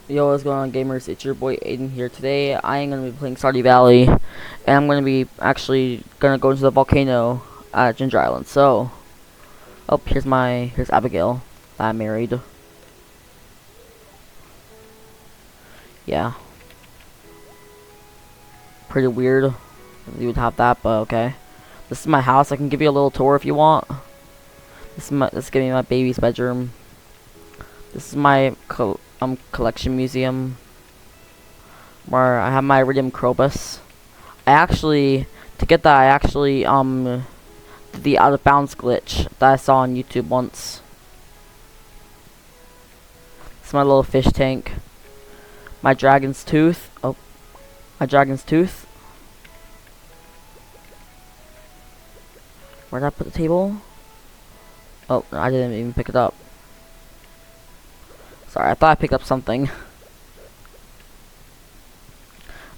Yo, what's going on, gamers? It's your boy Aiden here. Today, I am going to be playing Stardew Valley, and I'm going to be actually going to go into the volcano at Ginger Island. So, oh, here's Abigail that I married. Yeah, pretty weird that you would have that, but okay. This is my house. I can give you a little tour if you want. This is gonna be my baby's bedroom. This is my collection museum where I have my iridium crobus. To get that, I actually did the out of bounds glitch that I saw on YouTube once. It's my little fish tank. My dragon's tooth. Oh, my dragon's tooth. Where did I put the table? Oh, no, I didn't even pick it up. Sorry, I thought I picked up something.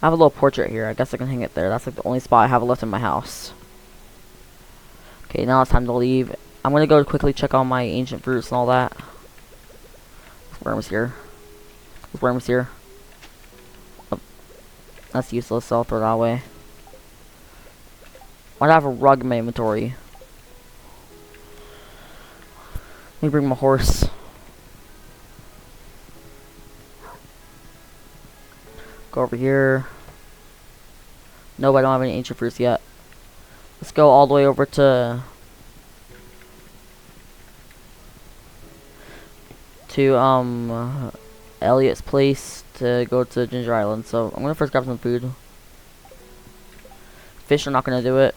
I have a little portrait here. I guess I can hang it there. That's like the only spot I have left in my house. Okay, now it's time to leave. I'm gonna go quickly check on my ancient fruits and all that. There's worms here. There's worms here. Oh, that's useless, so I'll throw that away. Why do I have a rug in my inventory? Let me bring my horse. Go over here. No, I don't have any ancient fruits yet. Let's go all the way over to Elliot's place to go to Ginger Island. So I'm gonna first grab some food. Fish are not gonna do it.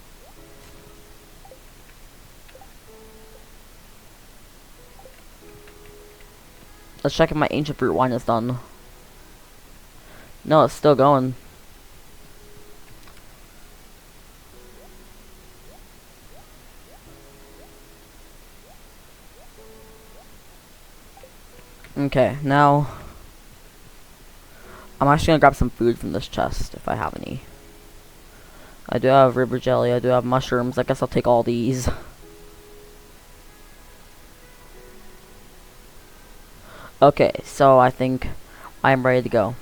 Let's check if my ancient fruit wine is done. No, it's still going. Okay, now I'm actually gonna grab some food from this chest if I have any. I do have river jelly, I do have mushrooms. I guess I'll take all these. Okay, so I think I'm ready to go.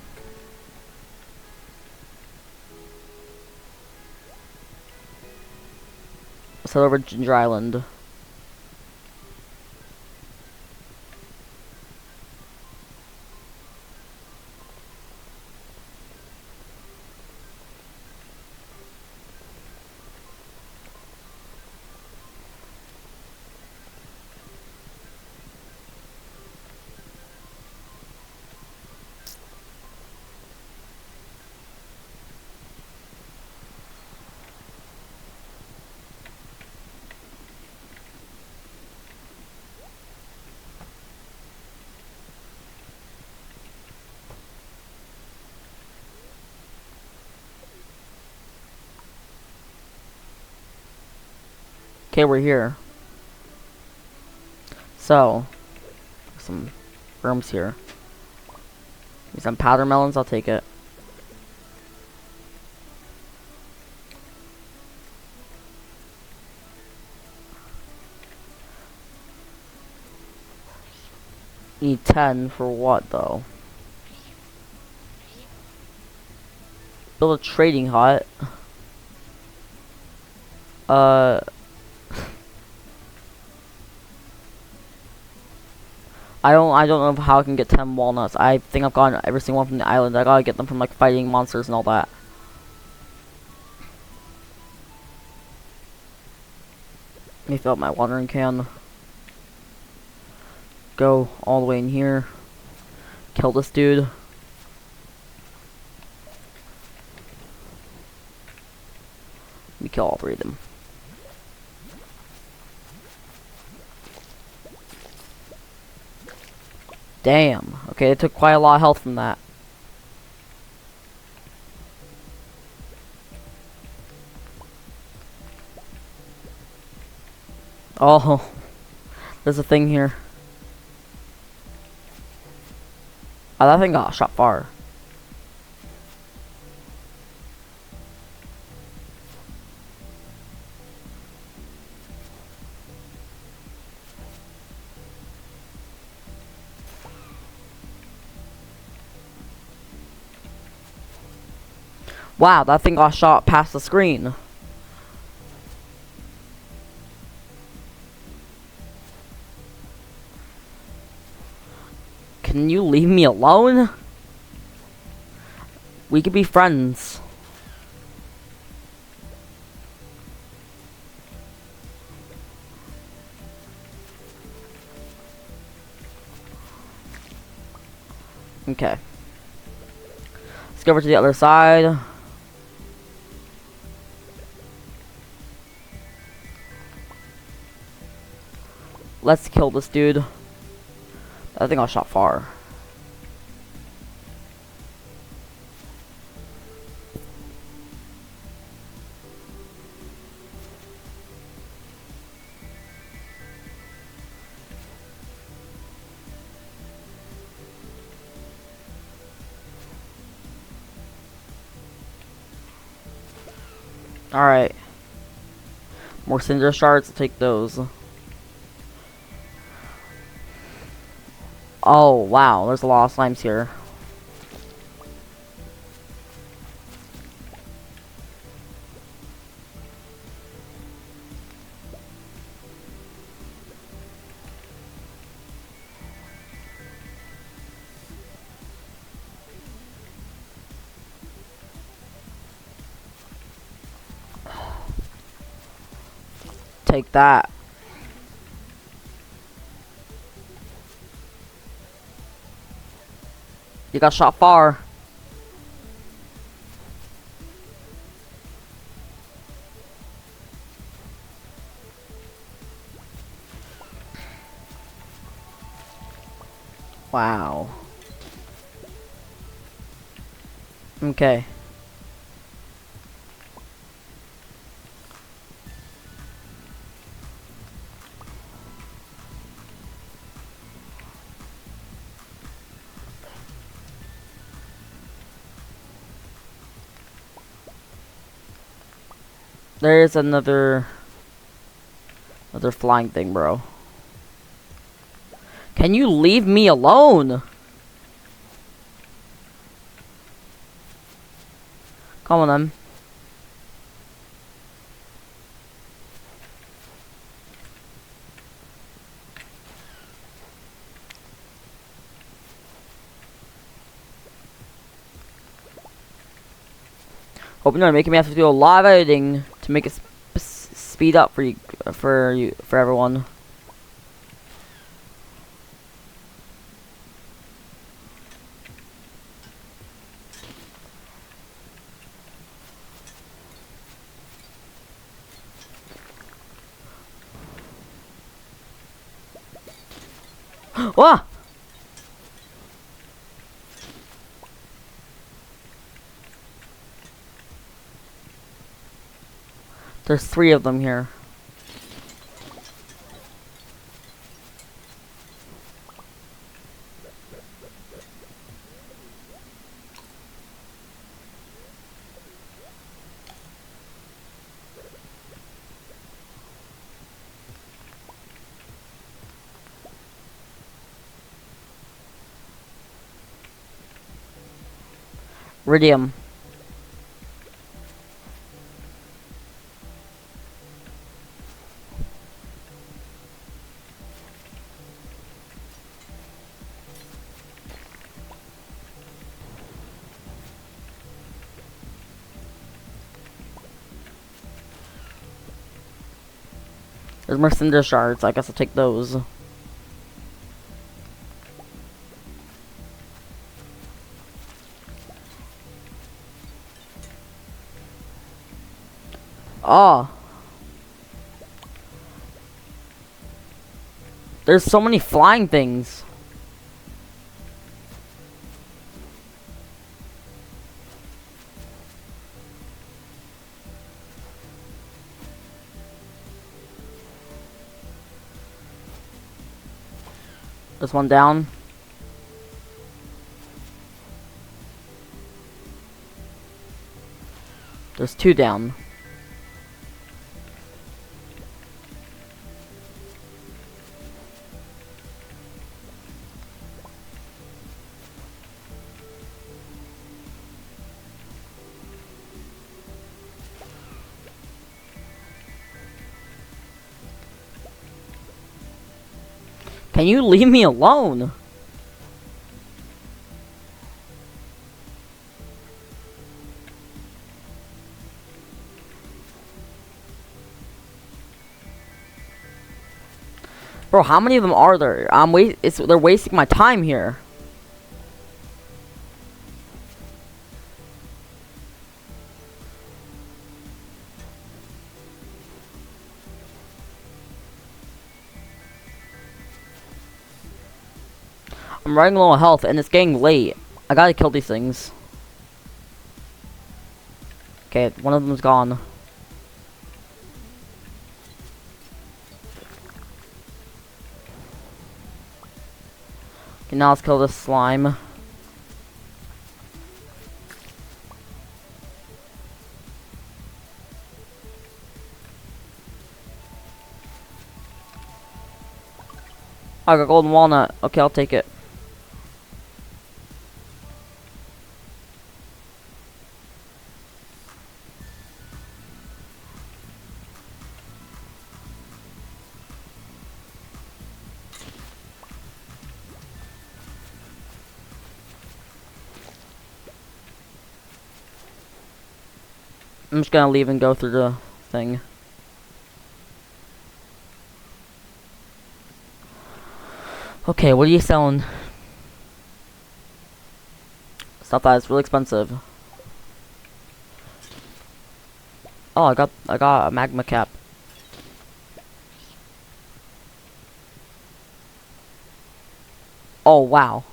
Let's head over to Ginger Island. Okay, we're here. So, some worms here. Some powder melons, I'll take it. Need 10 for what, though? Build a trading hut. Uh... I don't know how I can get 10 walnuts. I think I've gotten every single one from the island. I gotta get them from, like, fighting monsters and all that. Let me fill up my watering can. Go all the way in here. Kill this dude. Let me kill all 3 of them. Damn. Okay, it took quite a lot of health from that. Oh, there's a thing here. Oh, that thing got shot far. Wow, that thing got shot past the screen. Can you leave me alone? We could be friends. Okay. Let's go over to the other side. Let's kill this dude. I think I shot far. Alright. More cinder shards, I'll take those. Oh, wow, there's a lot of slimes here. Take that. You got shot far. Wow. Okay. There's another flying thing, bro. Can you leave me alone? Come on, then. Hope you're not making me have to do a lot of editing to make it speed up for everyone. Wah! There's 3 of them here. Iridium. There's more cinder shards. I guess I'll take those. Oh. There's so many flying things. There's one down. There's 2 down. Can you leave me alone? Bro, how many of them are there? They're wasting my time here. I'm running low on health and it's getting late. I gotta kill these things. Okay, one of them's gone. Okay, now let's kill this slime. I got golden walnut. Okay, I'll take it. I'm just gonna leave and go through the thing. Okay, what are you selling? Stuff that is really expensive. Oh, I got a magma cap. Oh wow.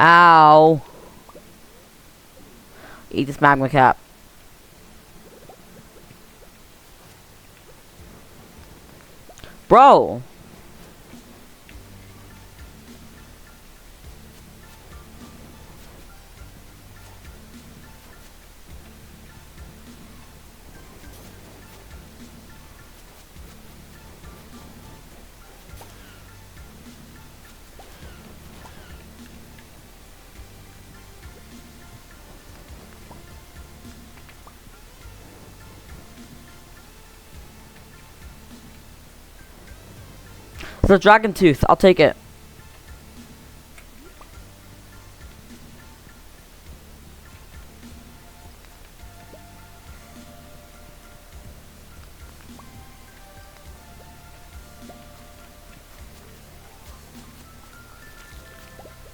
Ow. Eat this magma cap. Bro. It's a dragon tooth. I'll take it.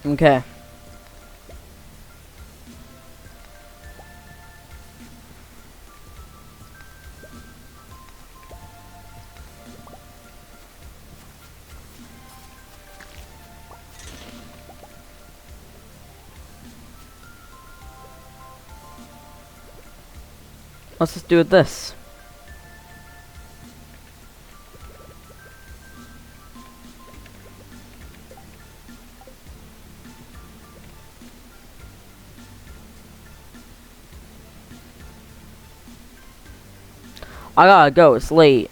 Okay. Let's just do it this. I gotta go, it's late.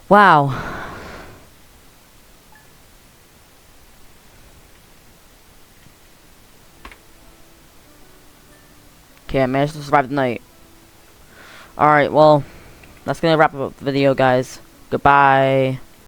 Wow. Okay, I managed to survive the night. Alright, well, that's gonna wrap up the video, guys. Goodbye.